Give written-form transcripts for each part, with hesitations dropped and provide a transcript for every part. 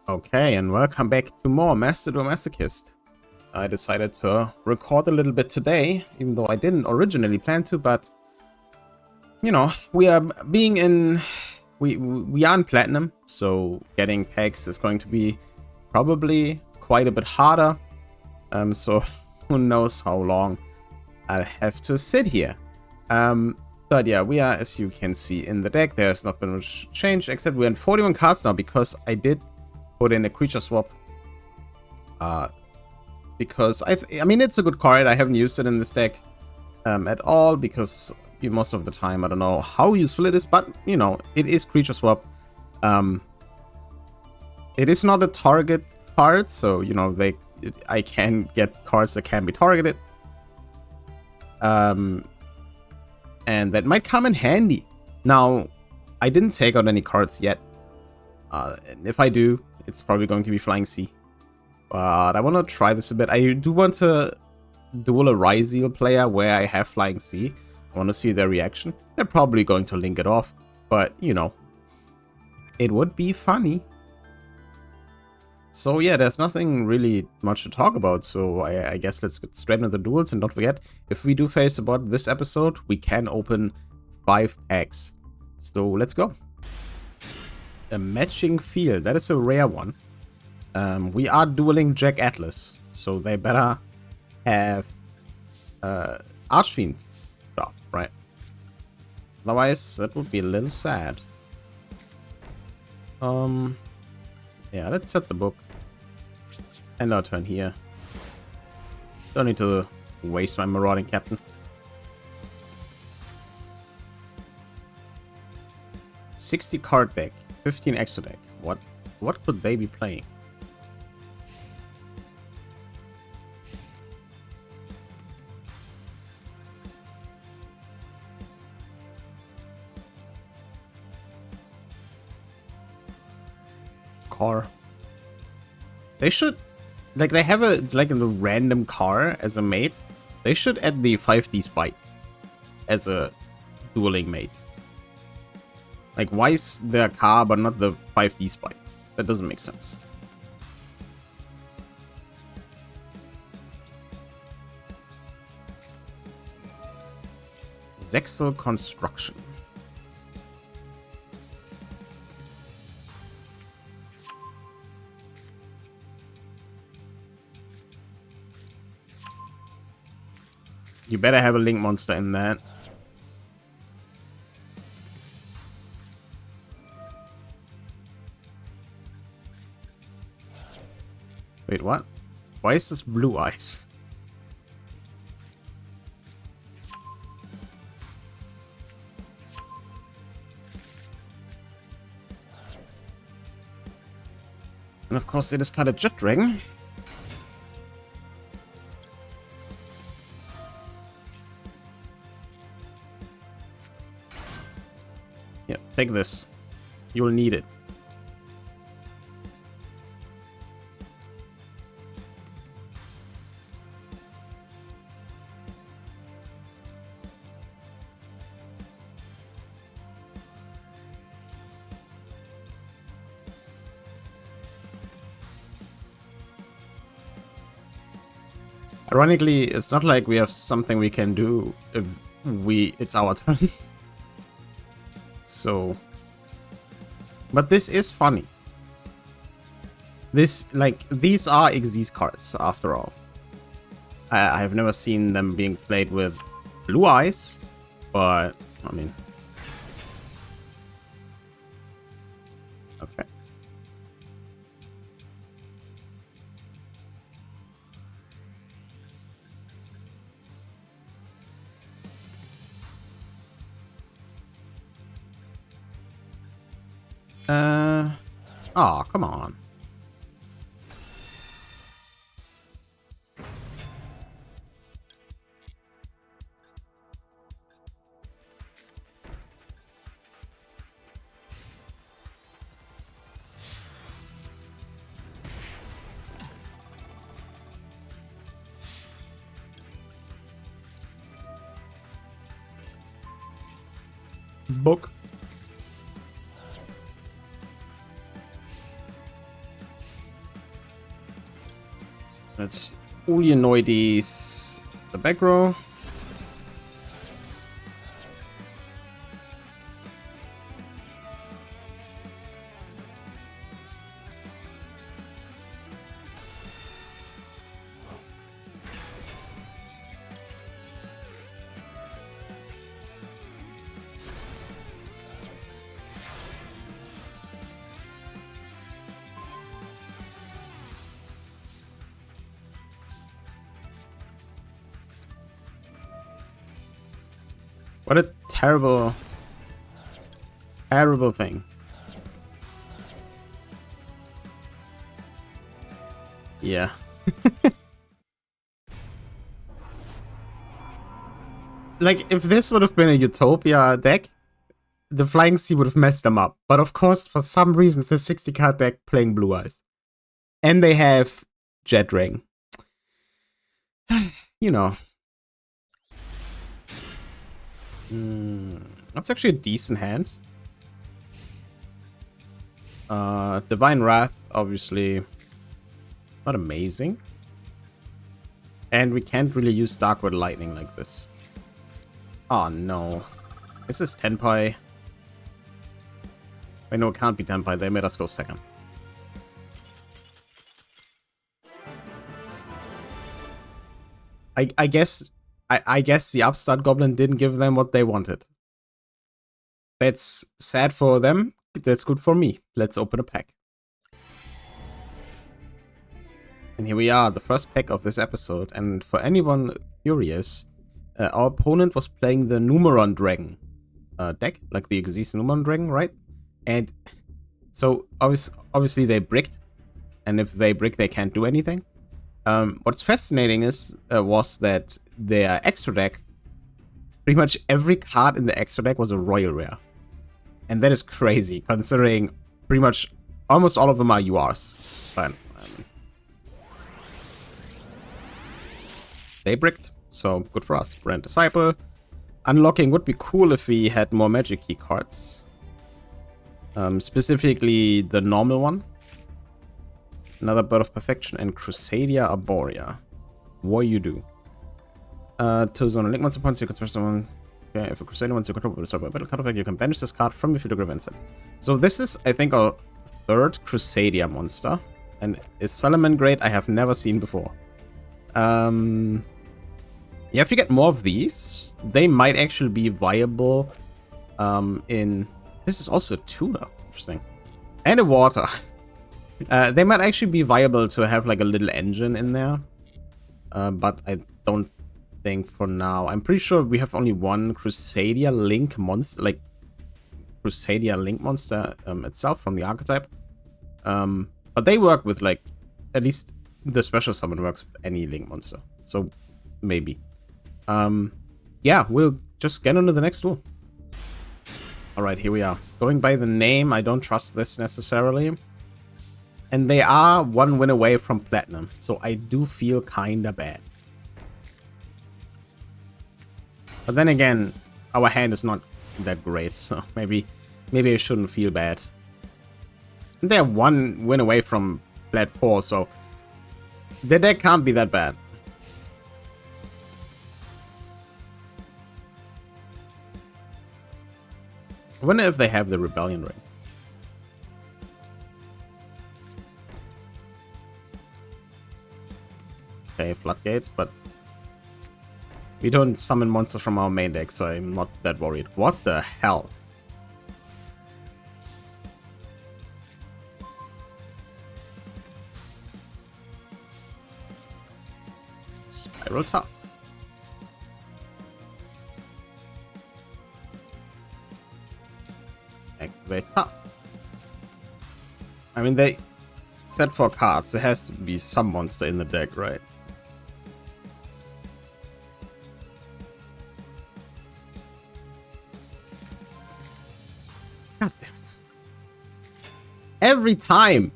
Okay, and welcome back to more Duel Masochist. I decided to record a little bit today, even though I didn't originally plan to, but you know, we are being in we are in platinum, so getting packs is going to be probably quite a bit harder. So who knows how long I'll have to sit here. But yeah, we are, as you can see in the deck, there's not been much change, except we're in 41 cards now because I did put in a creature swap. Because I mean, it's a good card. I haven't used it in this deck at all because most of the time I don't know how useful it is, but you know, it is creature swap. It is not a target card, so you know I can get cards that can be targeted. And that might come in handy. Now, I didn't take out any cards yet. And if I do, it's probably going to be Flying Sea. But I want to try this a bit. I do want to duel a Ryzeal player where I have Flying Sea. I want to see their reaction. They're probably going to link it off. But, you know, it would be funny. So yeah, there's nothing really much to talk about. So I guess let's get straight into the duels. And don't forget, if we do face a bot this episode, we can open 5 packs. So let's go. A matching field. That is a rare one. We are dueling Jack Atlas, so they better have Archfiend drop, right? Otherwise, that would be a little sad. Yeah, let's set the book. End our turn here. Don't need to waste my Marauding Captain. 60 card deck, 15 extra deck. What could they be playing? Car. They should, like, they have a random car as a mate. They should add the 5D Spike as a dueling mate. Like, why is there a car but not the 5D Spike? That doesn't make sense. Zexal Construction. You better have a link monster in that. Wait, what? Why is this blue eyes? And of course it is called a Jet Dragon. Yeah, take this. You'll need it. Ironically, it's not like we have something we can do if it's our turn. So, but this is funny. These are Xyz cards after all. I have never seen them being played with blue eyes, but I mean, okay. Oh, come on. Book. Let's Ulionoides the back row. What a terrible, terrible thing. Yeah. Like, if this would have been a Utopia deck, the Flying Sea would have messed them up. But of course, for some reason, it's a 60-card deck playing Blue Eyes. And they have Jet Ring. You know. That's actually a decent hand. Divine Wrath, obviously not amazing. And we can't really use Darkwood Lightning like this. Oh no. Is this Tenpai? Wait, no, it can't be Tenpai. They made us go second. I guess the Upstart Goblin didn't give them what they wanted. That's sad for them. That's good for me. Let's open a pack. And here we are, the first pack of this episode. And for anyone curious, our opponent was playing the Numeron Dragon deck, like the Xyz Numeron Dragon, right? And so obviously they bricked, and if they brick, they can't do anything. What's fascinating was that their extra deck, pretty much every card in the extra deck was a royal rare. And that is crazy, considering pretty much almost all of them are URs. But they bricked, so good for us. Brand Disciple. Unlocking would be cool if we had more Magic Key cards. Specifically the normal one. Another Bird of Perfection and Crusadia Arborea. What you do? To zone a link once upon, so you can special someone. Okay, if a Crusader wants to control the start by a battle card effect, you can banish this card from your field of grave set. So this is, I think, our third Crusadia monster. And is Solomon Great I have never seen before. Yeah, if you get more of these, they might actually be viable in... This is also a tuna. Interesting. And a water. They might actually be viable to have like a little engine in there. But I don't think for now. I'm pretty sure we have only one Crusadia Link monster, like Crusadia Link monster itself from the archetype. But they work with like, at least the special summon works with any Link monster. So maybe. Yeah, we'll just get on to the next duel. Alright, here we are. Going by the name, I don't trust this necessarily. And they are one win away from Platinum, so I do feel kinda bad. But then again, our hand is not that great, so maybe I shouldn't feel bad. And they're one win away from Plat 4, so their deck can't be that bad. I wonder if they have the Rebellion Ring. Okay, Floodgates, but we don't summon monsters from our main deck, so I'm not that worried. What the hell? Spiral Tough. Activate Tough. I mean, they said for cards, there has to be some monster in the deck, right? God damn it. Every time!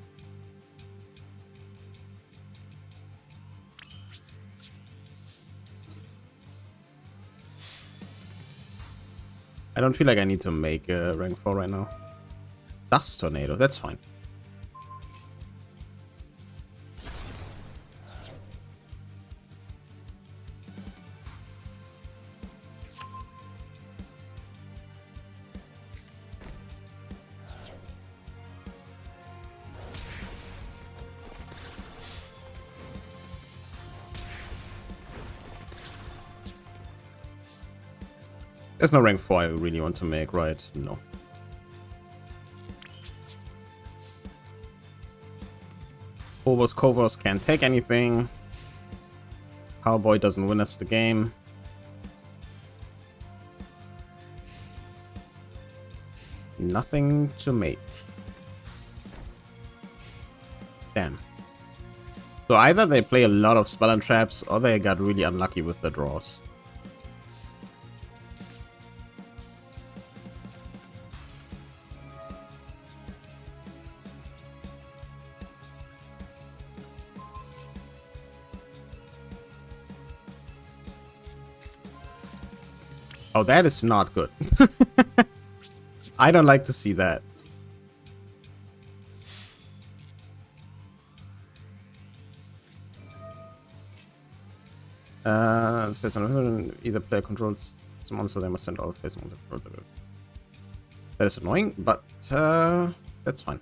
I don't feel like I need to make a rank 4 right now. Dust Tornado, that's fine. There's no rank 4 I really want to make, right? No. Phobos Kovos can't take anything. Cowboy doesn't win us the game. Nothing to make. Damn. So either they play a lot of spell and traps, or they got really unlucky with the draws. Oh, that is not good. I don't like to see that. Either player controls some monster, they must send all face monster. That is annoying, but that's fine.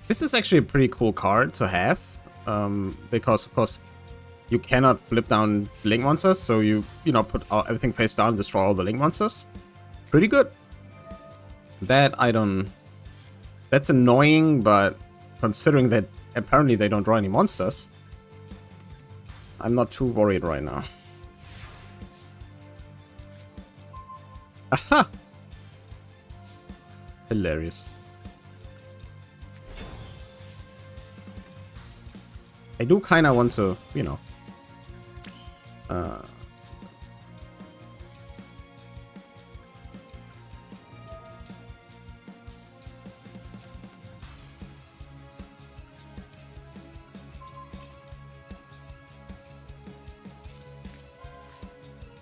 This is actually a pretty cool card to have, because of course you cannot flip down link monsters, so you put everything face down, destroy all the link monsters. Pretty good. That I don't. That's annoying, but considering that apparently they don't draw any monsters, I'm not too worried right now. Aha! Hilarious. I do kind of want to,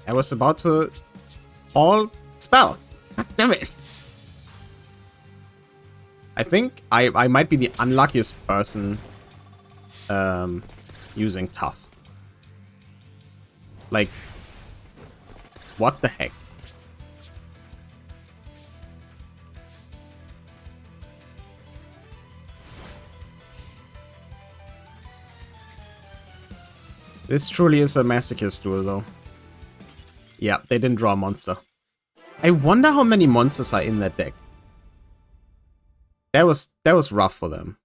I was about to call spell. God damn it. I think I might be the unluckiest person using tough. Like, what the heck? This truly is a Masochist duel, though. Yeah, they didn't draw a monster. I wonder how many monsters are in that deck. That was rough for them.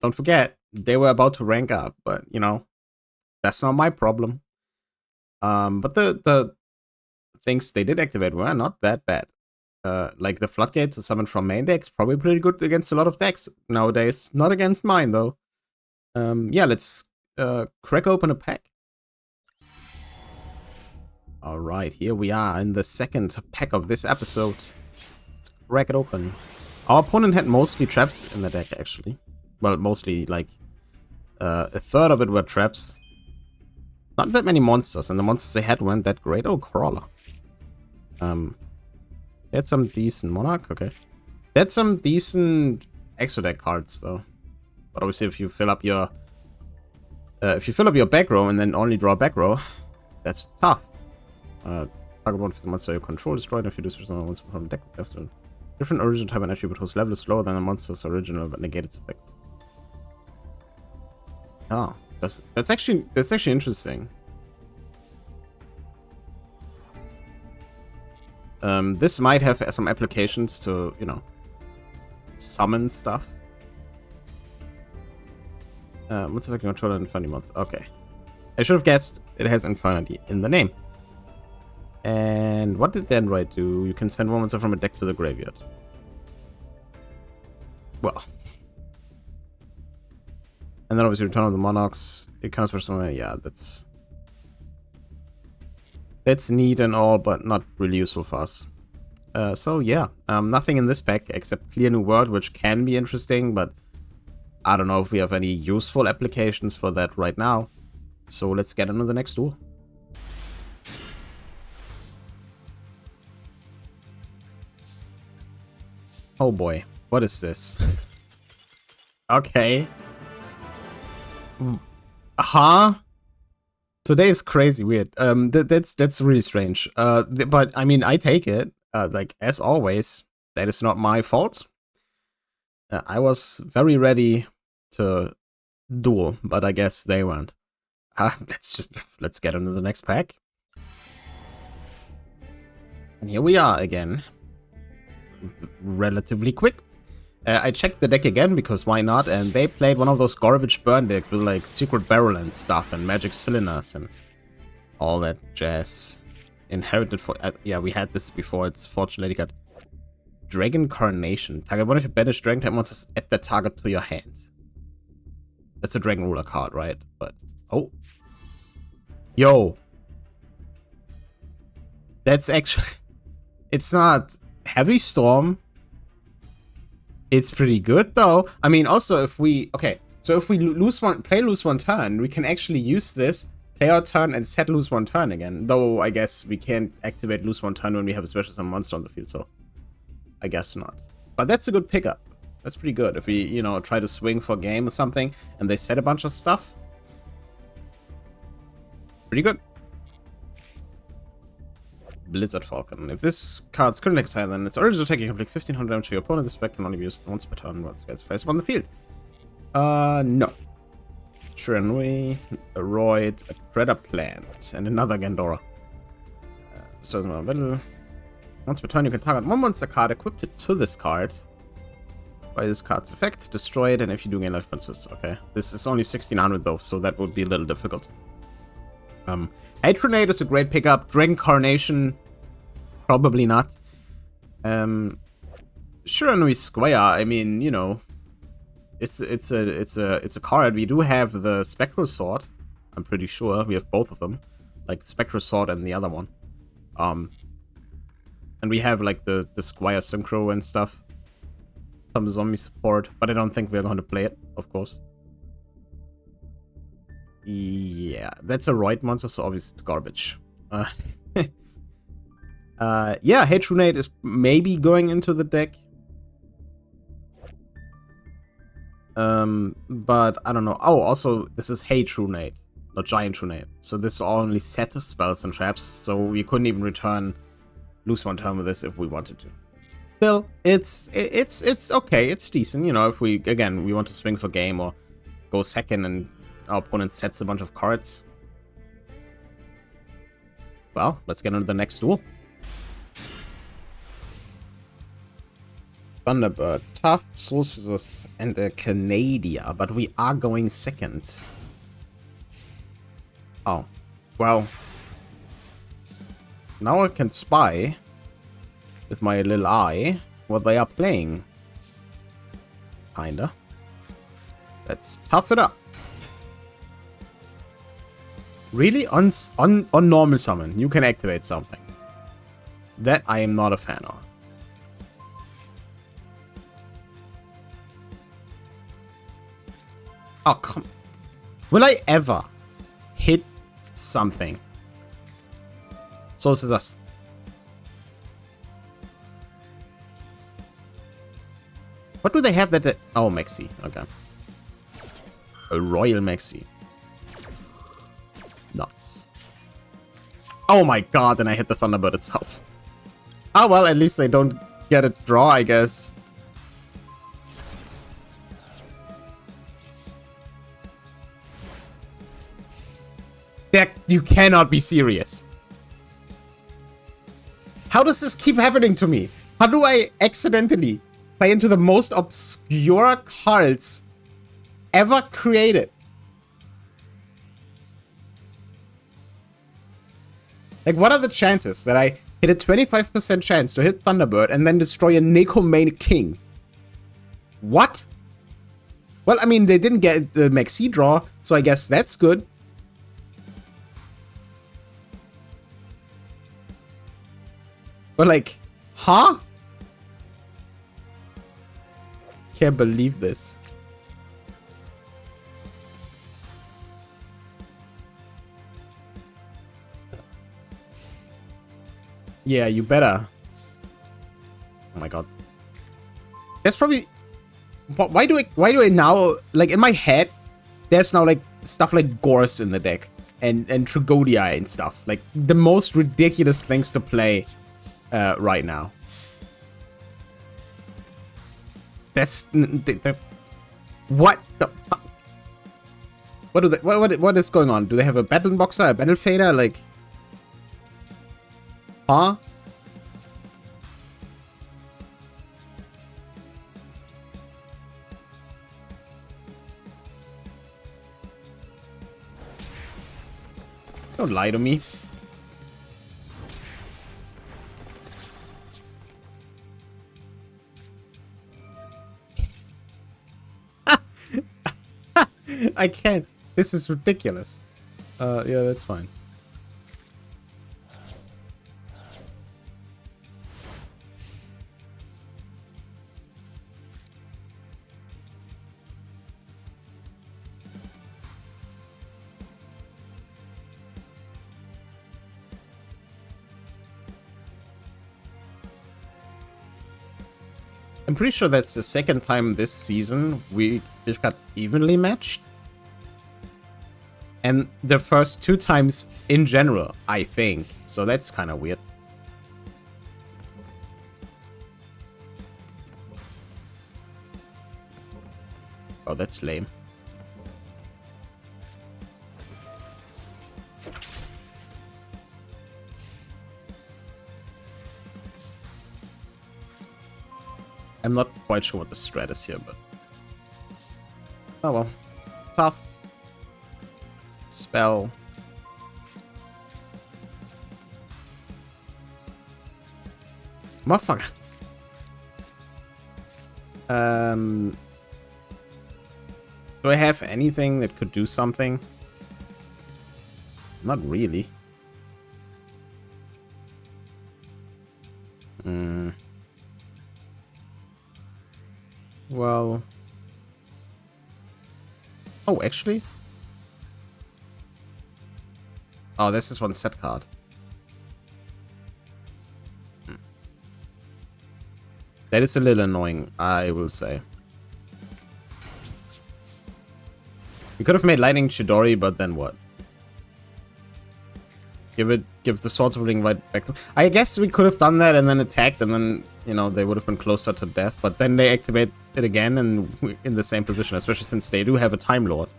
Don't forget, they were about to rank up, but that's not my problem. But the things they did activate were not that bad. Like the floodgates to summon from main decks, probably pretty good against a lot of decks nowadays. Not against mine though. Yeah, let's crack open a pack. Alright, here we are in the second pack of this episode. Let's crack it open. Our opponent had mostly traps in the deck, actually. Well, mostly, like, a third of it were traps. Not that many monsters, and the monsters they had weren't that great. Oh, Crawler. They had some decent Monarch, okay. They had some decent extra deck cards, though. But obviously, if you fill up your back row and then only draw back row, that's tough. Target one for the monster you control destroyed. If you do something monster from the deck, after different origin type and attribute whose level is lower than the monster's original but negate its effect. Oh, that's actually interesting. This might have some applications to, summon stuff. What's the controller Infinity monster? Okay. I should have guessed it has Infinity in the name. And what did the Android do? You can send one monster from a deck to the graveyard. Well. And then obviously return on the Monarchs. It counts for some, yeah, that's neat and all, but not really useful for us. So yeah, nothing in this pack except Clear New World, which can be interesting, but I don't know if we have any useful applications for that right now. So let's get into the next duel. Oh boy, what is this? Okay. Today is crazy weird. That's really strange. But I mean, I take it. Like as always, that is not my fault. I was very ready to duel, but I guess they weren't. Let's get into the next pack. And here we are again. Relatively quick. I checked the deck again because why not? And they played one of those garbage burn decks with like Secret Barrel and stuff and Magic Cylinders and all that jazz. Inherited for yeah, we had this before. It's fortunately got Dragon Carnation. Target one of your banished dragon type monsters add that target to your hand. That's a Dragon Ruler card, right? But oh, yo, that's actually it's not Heavy Storm. It's pretty good though. I mean, also if we so if we lose one turn, we can actually use this. Play our turn and set lose one turn again. Though I guess we can't activate lose one turn when we have a special summon monster on the field, so I guess not. But that's a good pickup. That's pretty good. If we, you know, try to swing for game or something and they set a bunch of stuff. Pretty good. Blizzard Falcon. If this card's currently exiled, then its original attack can inflict 1500 damage to your opponent. This effect can only be used once per turn while it's face on the field. No. Shiranui, a Roid, a Predator Plant, and another Gandora. So it's battle. Once per turn, you can target one monster card equipped to this card. By this card's effect, destroy it, and if you do gain life points, okay. This is only 1600 though, so that would be a little difficult. Hatronade is a great pickup. Dragon Carnation, probably not. Shiranui Squire, I mean, you know, it's a card. We do have the Spectral Sword. I'm pretty sure we have both of them, like Spectral Sword and the other one. And we have like the Squire Synchro and stuff. Some zombie support, but I don't think we're going to play it, of course. Yeah, that's a Roid monster, so obviously it's garbage. Yeah, Hatronade is maybe going into the deck. But I don't know. Oh, also, this is Hatronade, not Giant Trunade. So this is only set of spells and traps, so we couldn't even return lose one turn with this if we wanted to. Still, it's okay, it's decent, you know, if we want to swing for game or go second and our opponent sets a bunch of cards. Well, let's get into the next duel. Thunderbird, Tough, Soul Scissors, and a Canadia, but we are going second. Oh, well. Now I can spy with my little eye what they are playing. Kinda. Let's tough it up. Really? On normal summon, you can activate something. That I am not a fan of. Oh, come. Will I ever hit something? So is this. What do they have that... Oh, Maxi. Okay. A Royal Maxi. Nuts. Oh my god, and I hit the Thunderbird itself. Ah, well, at least they don't get a draw, I guess. That you cannot be serious. How does this keep happening to me? How do I accidentally play into the most obscure cards ever created? Like, what are the chances that I hit a 25% chance to hit Thunderbird and then destroy a Necromanic King? What? Well, I mean, they didn't get the Maxi draw, so I guess that's good. But like, huh? Can't believe this. Yeah, you better. Oh my god. That's probably... Why do I now... Like, in my head, there's now, like, stuff like Gorse in the deck. And Tragodia and stuff. Like, the most ridiculous things to play right now. That's what the fuck? What do they? What is going on? Do they have a battle boxer, a battle fader? Like, huh? Don't lie to me. I can't. This is ridiculous. Yeah, that's fine. I'm pretty sure that's the second time this season we've got evenly matched. And the first 2 times in general, I think. So that's kind of weird. Oh, that's lame. I'm not quite sure what the strat is here, but... oh well. Tough. Spell. Motherfucker. Do I have anything that could do something? Not really. Well... oh, actually? Oh, this is one set card. That is a little annoying, I will say. We could have made Lightning Chidori, but then what? Give the Swords of Ring right back. I guess we could have done that and then attacked, and then, you know, they would have been closer to death. But then they activate it again and we're in the same position, especially since they do have a Time Lord.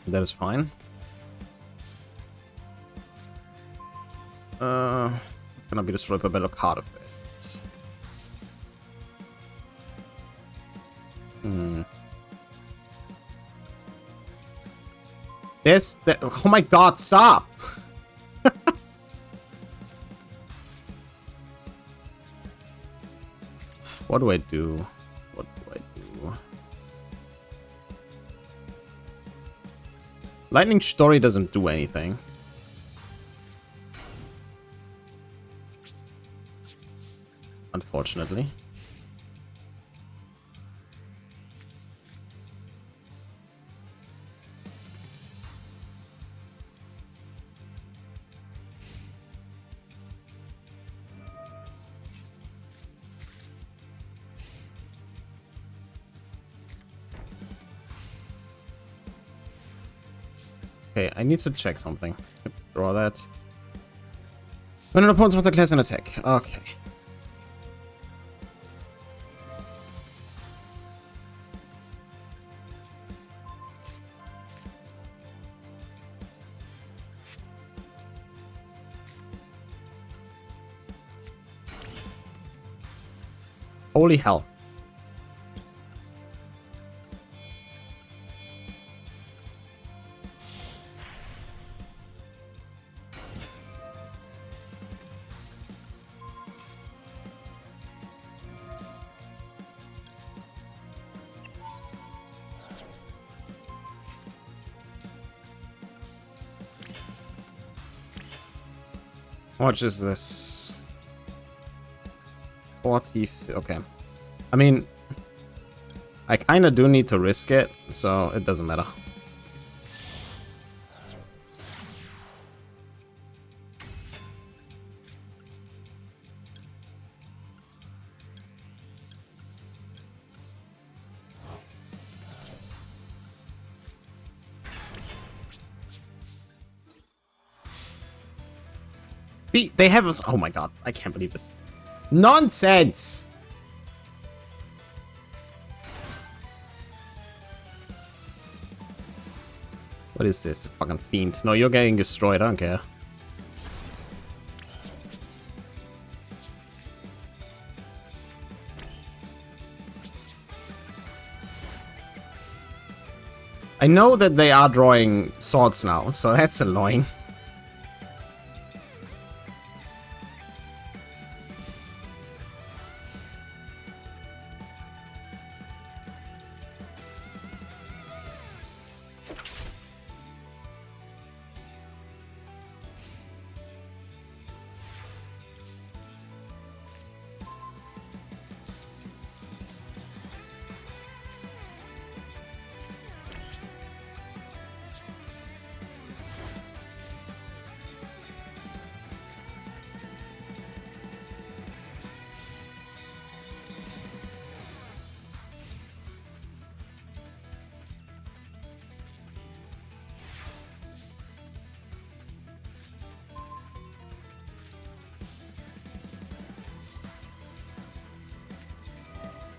That is fine. Cannot be destroyed by battle card effect. There's the... oh my god, stop! What do I do? What do I do? Lightning Story doesn't do anything. Unfortunately. Okay, I need to check something. Draw that. When an opponent wants to class an attack. Okay. Holy hell. How much is this? 40... okay. I mean, I kind of do need to risk it, so it doesn't matter. They have us. Oh my god, I can't believe this. Nonsense! What is this? Fucking fiend. No, you're getting destroyed, I don't care. I know that they are drawing swords now, so that's annoying.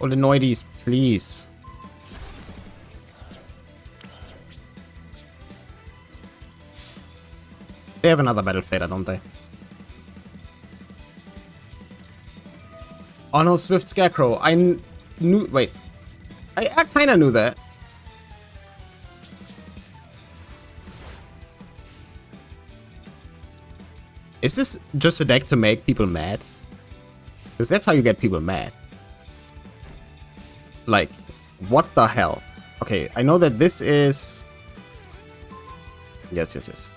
Olenoides, please. They have another battle fader, don't they? Oh no, Swift Scarecrow. I knew. Wait. I kind of knew that. Is this just a deck to make people mad? Because that's how you get people mad. Like, what the hell? Okay, I know that this is... Yes.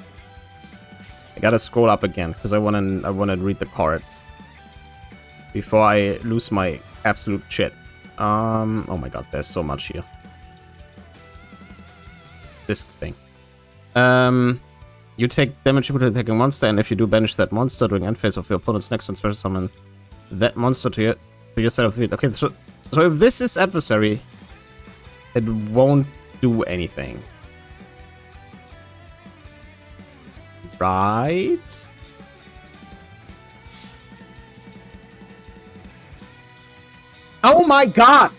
I gotta scroll up again, because I wanna read the card. Before I lose my absolute shit. Oh my god, there's so much here. This thing. You take damage equal to attacking a monster, and if you do banish that monster during end phase of your opponent's next one, special summon that monster to your side of the field. Okay, so if this is adversary, it won't do anything. Right? Oh my god!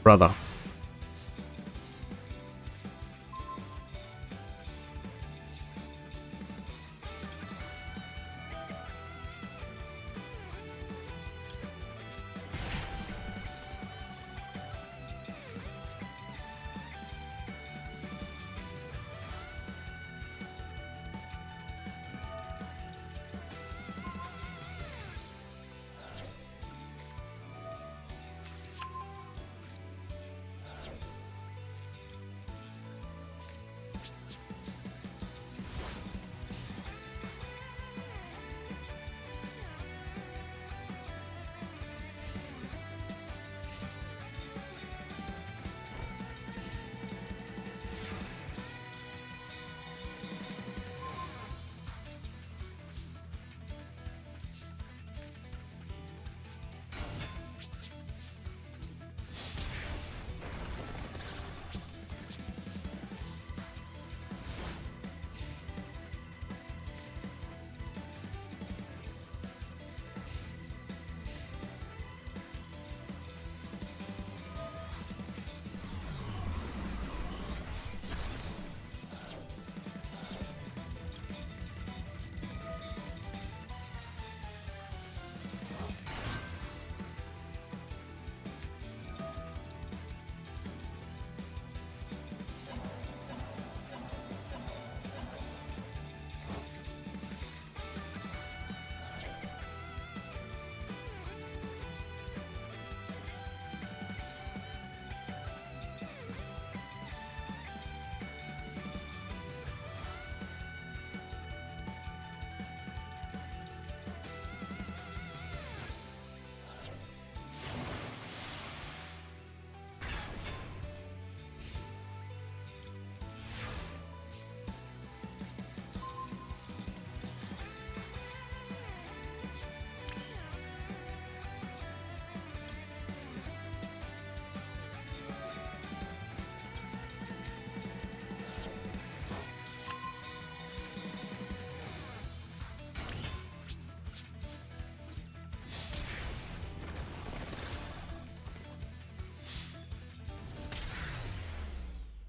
Brother.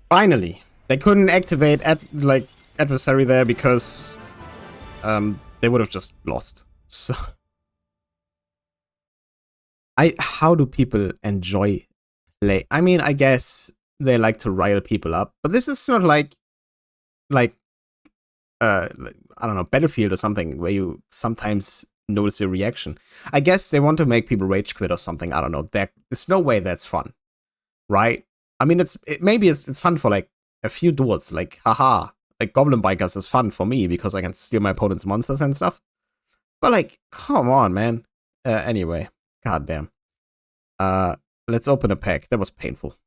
Finally. They couldn't activate adversary there because they would have just lost. So how do people enjoy play? I mean, I guess they like to rile people up, but this is not like I don't know, Battlefield or something where you sometimes notice your reaction. I guess they want to make people rage quit or something. I don't know. There's no way that's fun, right? I mean, maybe it's fun for like a few duels, like haha, like Goblin Bikers is fun for me because I can steal my opponent's monsters and stuff. But like, come on, man. Anyway, goddamn. Let's open a pack. That was painful.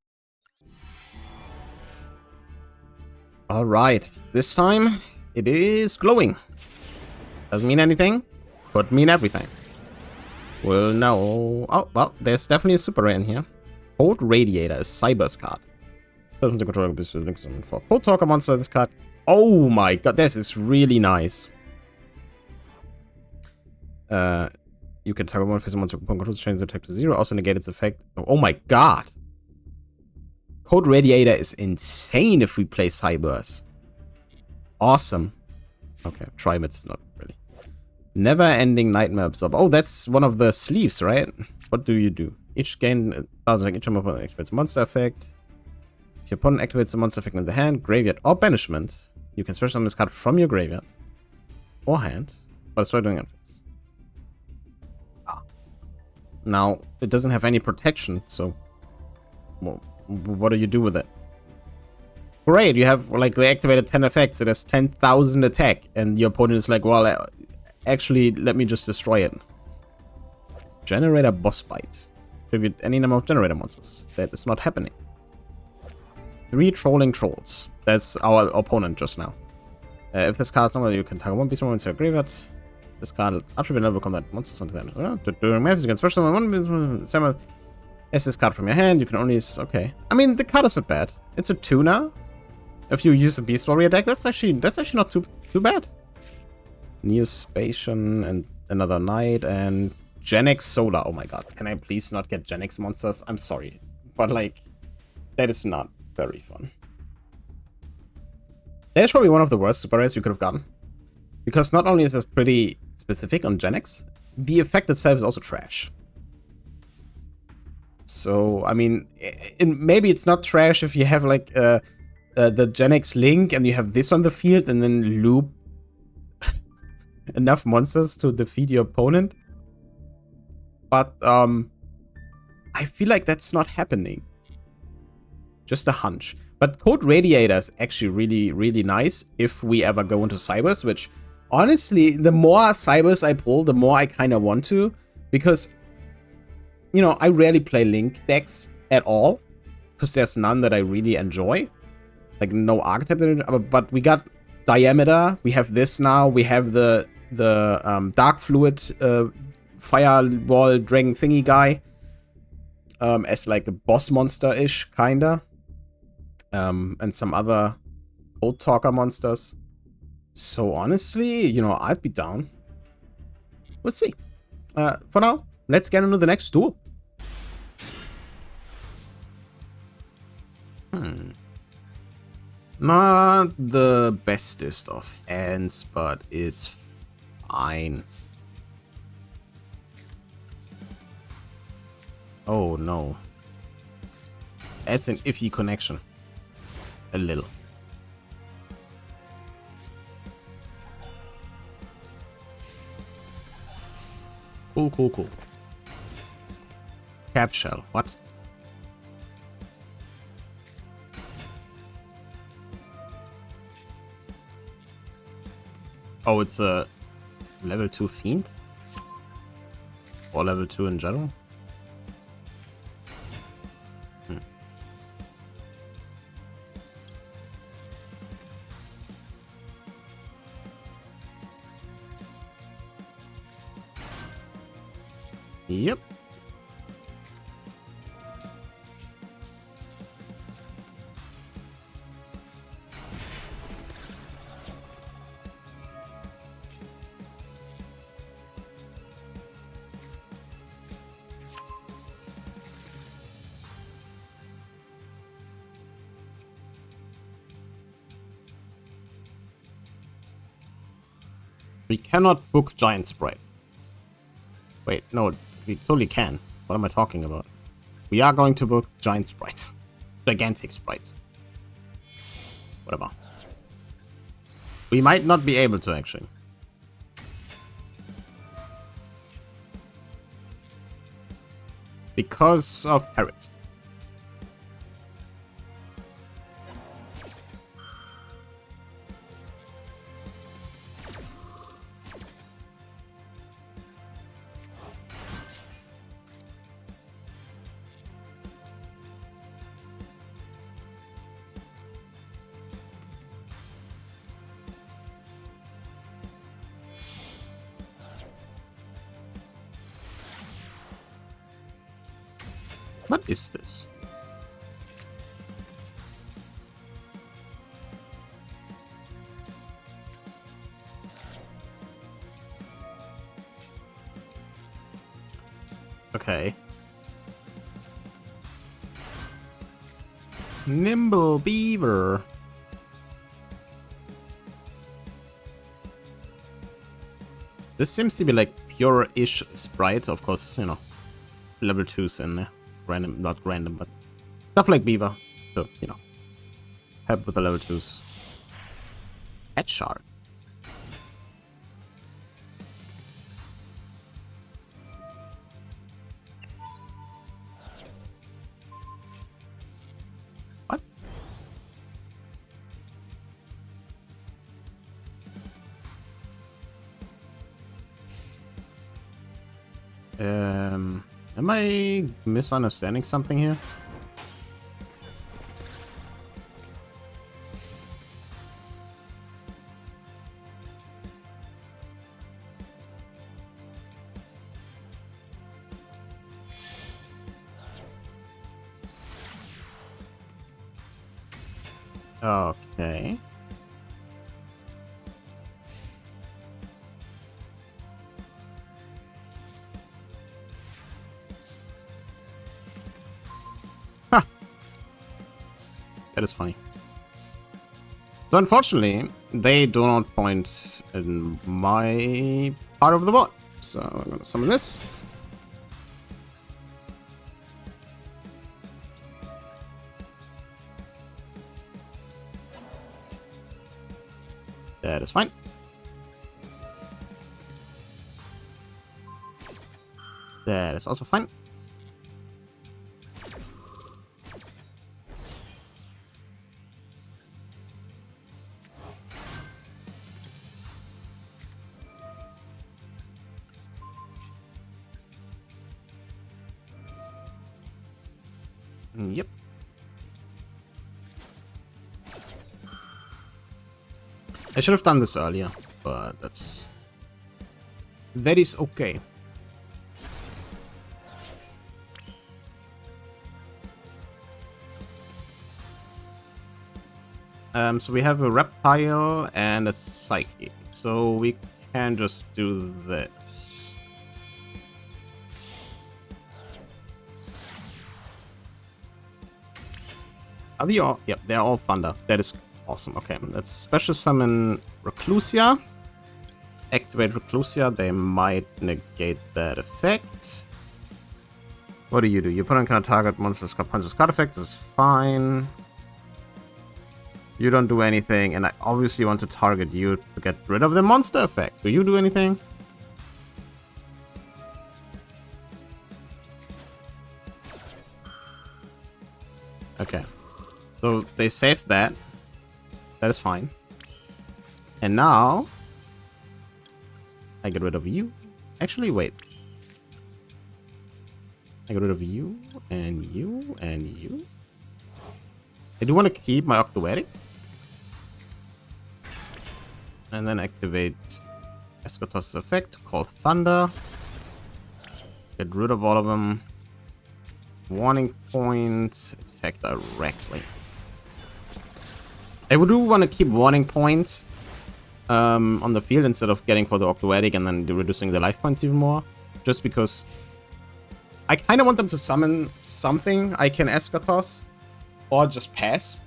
All right, this time it is glowing. Doesn't mean anything, could mean everything. Well, no. Oh, well, there's definitely a super rare in here. Cold Radiator is Cyber's card. Doesn't control for Cold Talker monster. This card. Oh my god, this is really nice. You can target one face monster controls, change the attack to 0, also negate its effect. Oh my god. Cold Radiator is insane if we play Cybers. Awesome. Okay, Trimit's not really. Never-ending Nightmare Absorb. Oh, that's one of the sleeves, right? What do you do? Each gain each time opponent activates a monster effect. If your opponent activates a monster effect in the hand, graveyard, or banishment, you can special summon this card from your graveyard or hand, but it's right doing it. Now, it doesn't have any protection, so well, what do you do with it? Great, you have, like, they activated 10 effects, it has 10,000 attack, and your opponent is like, well, actually, let me just destroy it. Generator Boss Bite. Tribute any number of generator monsters. That is not happening. 3 Trolling Trolls. That's our opponent just now. If this card is somewhere, you can target one beast into your graveyard. This card attribute never become that monsters onto that. During maps, you can special summon one. As this card from your hand, you can only use. Okay. I mean, the card isn't bad. It's a 2 now. If you use a Beast Warrior deck, that's actually not too bad. Neospatian and another Knight and Genex Solar. Oh my god. Can I please not get Genex monsters? I'm sorry. But like, that is not very fun. That is probably one of the worst super rares we could have gotten. Because not only is this pretty specific on Genex, the effect itself is also trash. So, I mean, maybe it's not trash if you have like the Genex Link and you have this on the field and then loop enough monsters to defeat your opponent. But I feel like that's not happening. Just a hunch. But Code Radiator is actually really, really nice if we ever go into Cybers, which honestly, the more Cybers I pull, the more I kind of want to. Because, you know, I rarely play Link decks at all. Because there's none that I really enjoy. Like, no archetype. But we got Diameter. We have this now. We have the Dark Fluid Firewall Dragon thingy guy. As like a boss monster-ish, kinda. And some other Cold Talker monsters. So honestly, you know, I'd be down. Let's see. For now, let's get into the next duel. Not the bestest of hands, but it's fine. Oh no. That's an iffy connection. A little. Cool. Cap shell, what? Oh, it's a level 2 fiend? Or level 2 in general? Yep. We cannot book Giant Sprite. Wait, no, we totally can. What am I talking about? We are going to book Giant Sprite. Gigantic Sprite. Whatever. We might not be able to, actually. Because of Carrot. What is this? Okay. Nimble Beaver. This seems to be like pure-ish Sprite. Of course, you know, level 2's in there. Random, not random, but stuff like Beaver. So, you know, help with the level 2's. Head Shark. What? Am I misunderstanding something here? Okay. Huh. That is funny. So unfortunately, they do not point in my part of the board. So I'm gonna summon this. That is fine. That is also fine. Yep. I should have done this earlier, but that is okay. So we have a reptile and a psychic, so we can just do this. Are they all? Yep, they're all thunder. That is awesome. Okay, let's special summon Reclusia. Activate Reclusia. They might negate that effect. What do? Your opponent cannot target monsters card points with card effect. This is fine. You don't do anything, and I obviously want to target you to get rid of the monster effect. Do you do anything? Okay. So they saved that. That is fine. And now I get rid of you. Actually, wait. I get rid of you and you and you. I do want to keep my Octoetic. And then activate Eschatos' effect, call Thunder. Get rid of all of them. Warning point, attack directly. I do want to keep Warning point on the field instead of getting for the Octoetic and then reducing the life points even more. Just because I kind of want them to summon something I can Eschatos or just pass.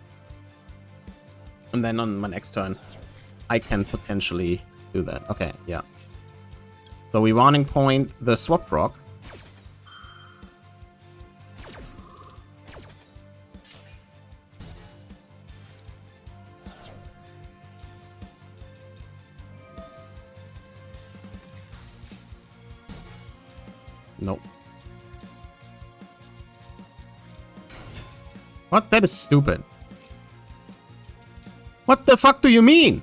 And then on my next turn, I can potentially do that. Okay, yeah. So we warning point the Swap Frog. Nope. What? That is stupid. What the fuck do you mean?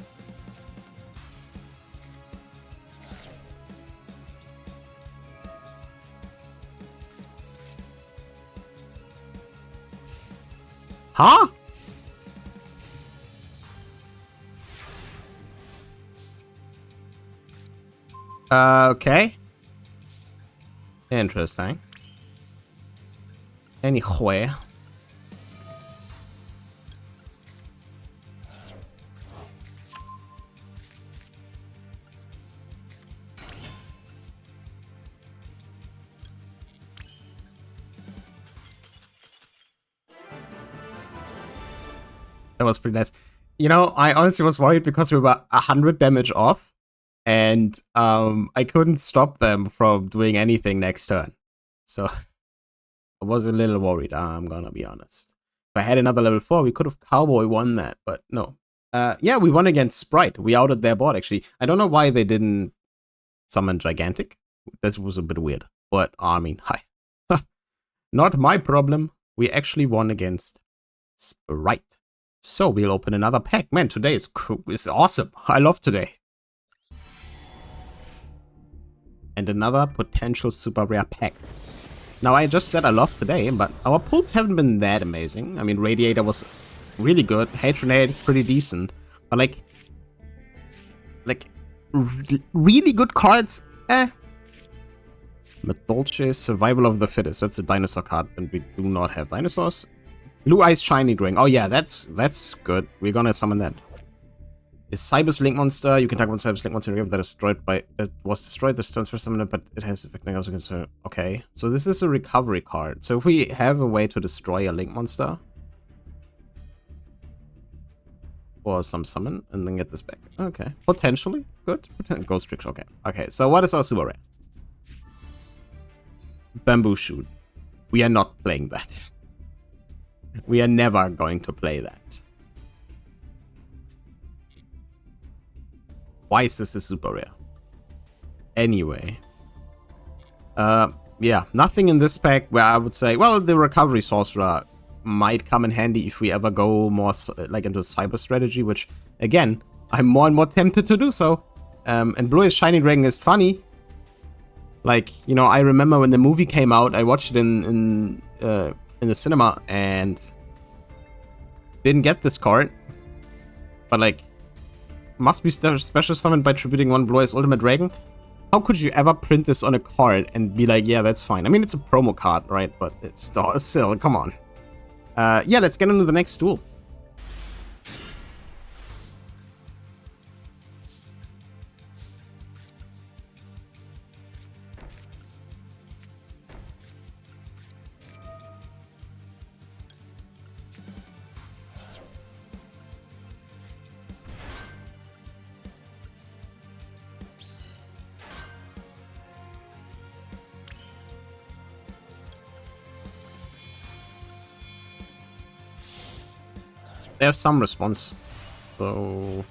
Huh? Okay. Interesting. Anyway. That was pretty nice. You know, I honestly was worried because we were 100 damage off, and I couldn't stop them from doing anything next turn. So I was a little worried, I'm gonna be honest. If I had another level 4, we could have Cowboy won that, but no. Yeah, we won against Sprite. We outed their board, actually. I don't know why they didn't summon Gigantic. This was a bit weird, but I mean, hi. Not my problem. We actually won against Sprite. So we'll open another pack. Man, today is cool. It's awesome. I love today. And another potential super rare pack. Now, I just said I love today, but our pulls haven't been that amazing. I mean, Radiator was really good. Hatronade is pretty decent. But like really good cards, eh. Masochist, Survival of the Fittest. That's a dinosaur card, and we do not have dinosaurs. Blue Eyes Shiny Ring. Oh yeah, that's good. We're gonna summon that. Is Cybers Link Monster. You can talk about Cybers Link Monster that was destroyed. This turns for summoner, but it has effecting also concern. Okay, so this is a recovery card. So if we have a way to destroy a Link Monster or some summon and then get this back. Okay, potentially good. Ghost Trick. Okay. Okay. So what is our super rare? Bamboo Shoot. We are not playing that. We are never going to play that. Why is this a super rare? Anyway. Yeah, nothing in this pack where I would say, well, the Recovery Sorcerer might come in handy if we ever go more like into cyber strategy, which, again, I'm more and more tempted to do so. And Blue Eyes Shiny Dragon is funny. Like, you know, I remember when the movie came out, I watched it in the cinema and didn't get this card. But like, must be special summoned by tributing one Blue Eyes Ultimate Dragon. How could you ever print this on a card and be like, yeah, that's fine? I mean, it's a promo card, right? But it's still, come on. Yeah, let's get into the next duel. They have some response, so...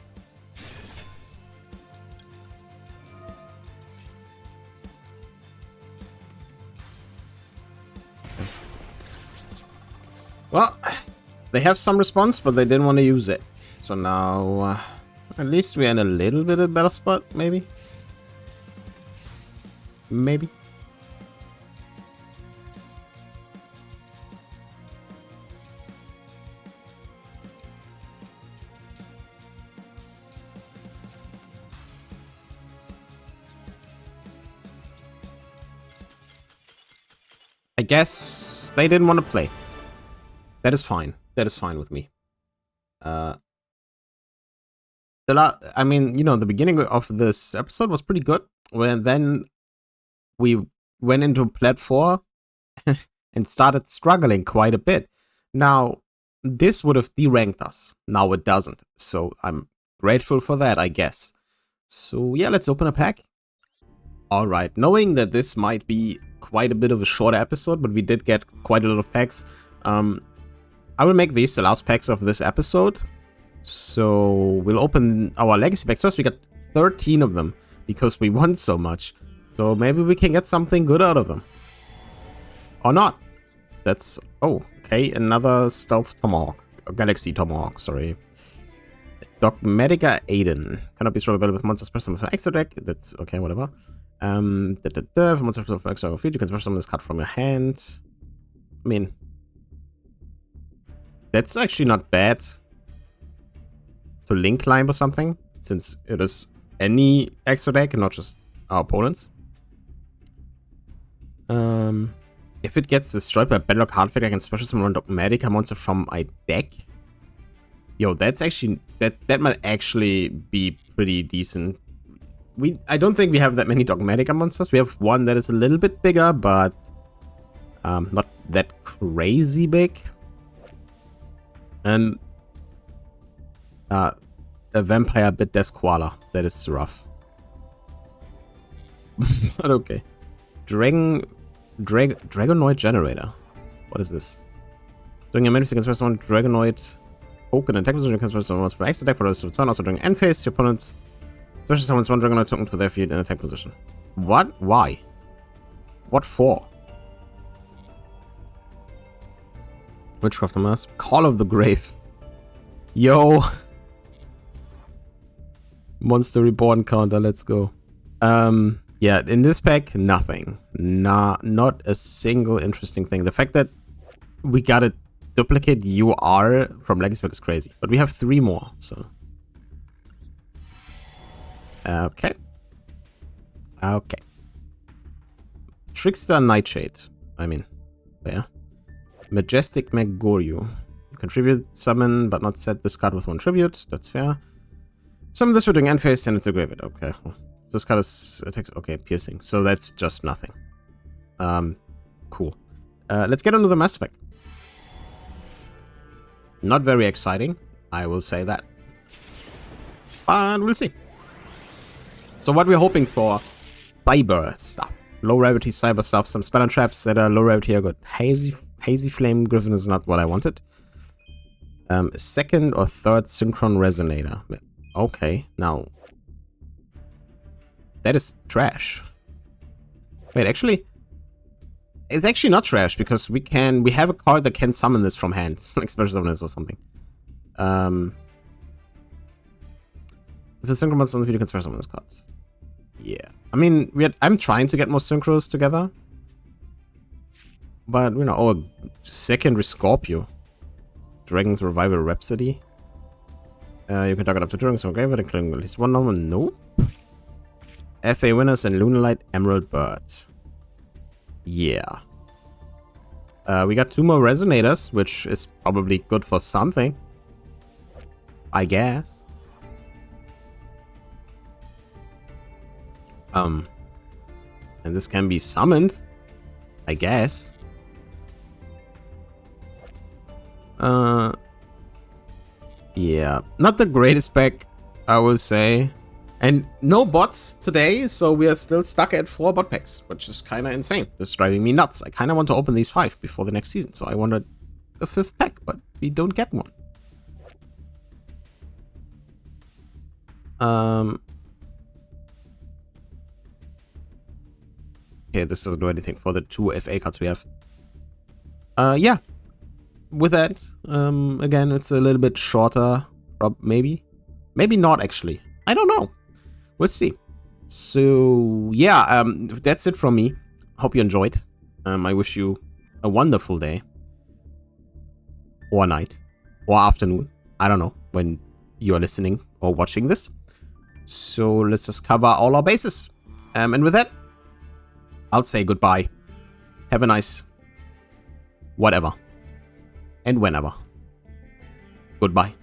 Well, they have some response, but they didn't want to use it. So now, at least we're in a little bit of a better spot, maybe? Maybe? I guess they didn't want to play. That is fine. That is fine with me. I mean, you know, the beginning of this episode was pretty good. When then we went into Plat 4 and started struggling quite a bit. Now, this would have deranked us. Now it doesn't. So I'm grateful for that, I guess. So yeah, let's open a pack. Alright, knowing that this might be quite a bit of a shorter episode, but we did get quite a lot of packs, I will make these the last packs of this episode. So we'll open our legacy packs. First, we got 13 of them because we won so much. So maybe we can get something good out of them. Or not. That's... Oh, okay. Another Stealth Tomahawk. Galaxy Tomahawk, sorry. Dogmatica Aiden. Cannot be survivable with monsters present with an extra deck. That's okay, whatever. For monsters with extra feet, you can special summon this card from your hand. I mean... That's actually not bad. To link climb or something, since it is any extra deck and not just our opponents. If it gets destroyed by Bedrock Hardfake, I can special summon a Dogmatica monster from my deck. Yo, that's actually that might actually be pretty decent. I don't think we have that many Dogmatica monsters. We have one that is a little bit bigger, but not that crazy big. And a Vampire Bit Koala. That is rough. But okay. Dragonoid Generator. What is this? During your main phase, you can special summon Dragonoid token and attack position. You can special summon for extra attack for the rest of the turn. Also during end phase, your opponent special summons one Dragonoid token for their field in attack position. What? Why? What for? Witchcraft Mass. Call of the Grave. Yo. Monster Reborn counter, let's go. Yeah, in this pack, nothing. Not a single interesting thing. The fact that we got a duplicate UR from Legacy Pack is crazy. But we have 3 more, so. Okay. Okay. Trickster Nightshade. I mean, yeah. Majestic Megoryu. Contribute, summon, but not set this card with 1 tribute. That's fair. Summon this during end phase, send it to graveyard. Okay. This card is attacks. Okay, piercing. So that's just nothing. Cool. Let's get into the master pack. Not very exciting, I will say that. But we'll see. So what we're hoping for, cyber stuff. Low rarity cyber stuff, some spell and traps that are low rarity are good. Hazy Flame Griffin is not what I wanted. Second or third Synchron Resonator. Okay, now... That is trash. Wait, actually... It's actually not trash, because we have a card that can summon this from hand. Like Special Summoners or something. If a Synchro monster on the field, you can special summon this card. Yeah. I mean, I'm trying to get more Synchros together. But, you know, oh, secondary Scorpio. Dragon's Revival Rhapsody. You can target up to 2 dragons from graveyard, including at least 1 normal. Nope. FA Winners and Lunalight Emerald Birds. Yeah. We got 2 more Resonators, which is probably good for something. I guess. And this can be summoned. I guess. Yeah, not the greatest pack, I will say. And no bots today, so we are still stuck at 4 bot packs, which is kind of insane. It's driving me nuts. I kind of want to open these 5 before the next season, so I wanted a 5th pack, but we don't get one. Okay, this doesn't do anything for the 2 FA cards we have. Yeah. With that, again, it's a little bit shorter, maybe. Maybe not, actually. I don't know. We'll see. So, yeah, that's it from me. Hope you enjoyed. I wish you a wonderful day. Or night. Or afternoon. I don't know when you are listening or watching this. So, let's just cover all our bases. And with that, I'll say goodbye. Have a nice whatever. And whenever. Goodbye.